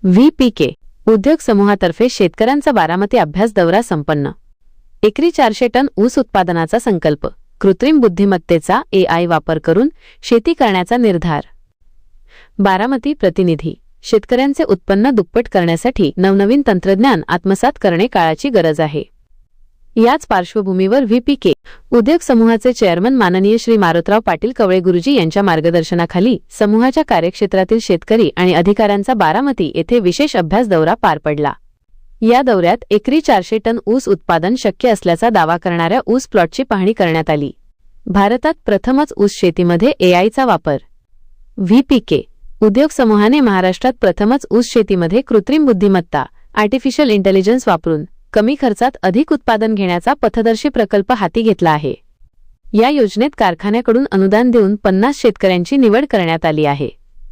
व्हीपीके उद्योग समूहातर्फे शेतकऱ्यांचा बारामती अभ्यास दौरा संपन्न। एकरी 400 टन ऊस उत्पादनाचा संकल्प, कृत्रिम बुद्धिमत्तेचा AI वापर करून शेती करण्याचा निर्धार। बारामती प्रतिनिधी, शेतकऱ्यांचे उत्पन्न दुप्पट करण्यासाठी नवनवीन तंत्रज्ञान आत्मसात करणे काळाची गरज आहे। याच पार्श्वभूमीवर व्हीपीके उद्योग समूहाचे चेअरमन माननीय श्री मारुतराव पाटील कवळे गुरुजी यांच्या मार्गदर्शनाखाली समूहाच्या कार्यक्षेत्रातील शेतकरी आणि अधिकाऱ्यांचा बारामती येथे विशेष अभ्यास दौरा पार पडला। या दौऱ्यात एकरी 400 टन ऊस उत्पादन शक्य असल्याचा दावा करणाऱ्या ऊस प्लॉटची पाहणी करण्यात आली। भारतात प्रथमच ऊस शेतीमध्ये AIचा वापर। व्हीपीके उद्योग समूहाने महाराष्ट्रात प्रथमच ऊस शेतीमध्ये कृत्रिम बुद्धिमत्ता आर्टिफिशियल इंटेलिजन्स वापरून कमी खर्चात अधिक उत्पादन घेण्याचा पथदर्शी प्रकल्प हाती घेतला आहे। या योजनेत कारखान्याकडून अनुदान देऊन 50 शेतकऱ्यांची निवड करण्यात आली आहे।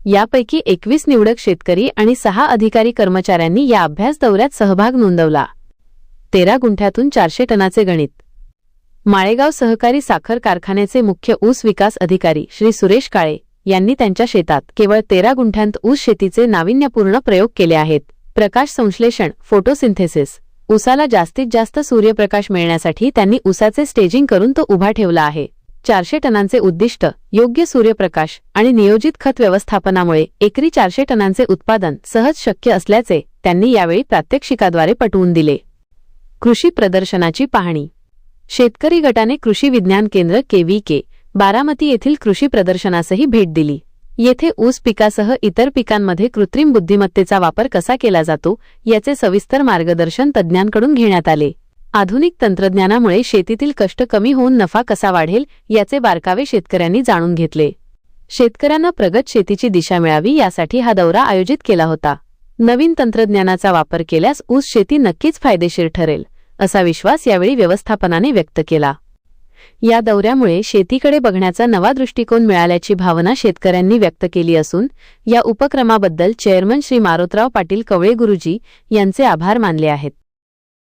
यापैकी 21 निवडक शेतकरी आणि 6 अधिकारी कर्मचाऱ्यांनी या अभ्यास दौऱ्यात सहभाग नोंदवला। 13 गुंठ्यातून 400 टनाचे गणित। माळेगाव सहकारी साखर कारखान्याचे मुख्य ऊस विकास अधिकारी श्री सुरेश काळे यांनी त्यांच्या शेतात केवळ 13 गुंठ्यांत ऊस शेतीचे नाविन्यपूर्ण प्रयोग केले आहेत। प्रकाश संश्लेषण, फोटोसिंथेसिस, ऊसाला जास्तीत जास्त सूर्यप्रकाश मिळण्यासाठी त्यांनी ऊसाचे स्टेजिंग करून तो उभा ठेवला आहे। 400 टनांचे उद्दिष्ट, योग्य सूर्यप्रकाश आणि नियोजित खत व्यवस्थापनामुळे एकरी 400 टनांचे उत्पादन सहज शक्य असल्याचे त्यांनी यावेळी प्रात्यक्षिकाद्वारे पटवून दिले। कृषी प्रदर्शनाची पाहणी। शेतकरी गटाने कृषी विज्ञान केंद्र KVK बारामती येथील कृषी प्रदर्शनासही भेट दिली। येथे ऊस पिकासह इतर पिकांमध्ये कृत्रिम बुद्धिमत्तेचा वापर कसा केला जातो याचे सविस्तर मार्गदर्शन तज्ज्ञांकडून घेण्यात आले। आधुनिक तंत्रज्ञानामुळे शेतीतील कष्ट कमी होऊन नफा कसा वाढेल याचे बारकावे शेतकऱ्यांनी जाणून घेतले। शेतकऱ्यांना प्रगत शेतीची दिशा मिळावी यासाठी हा दौरा आयोजित केला होता। नवीन तंत्रज्ञानाचा वापर केल्यास ऊस शेती नक्कीच फायदेशीर ठरेल, असा विश्वास यावेळी व्यवस्थापनाने व्यक्त केला। या दौऱ्यामुळे शेतीकडे बघण्याचा नवा दृष्टिकोन मिळाल्याची भावना शेतकऱ्यांनी व्यक्त केली असून या उपक्रमाबद्दल चेअरमन श्री मारुतराव पाटील कवळे गुरुजी यांचे आभार मानले आहेत।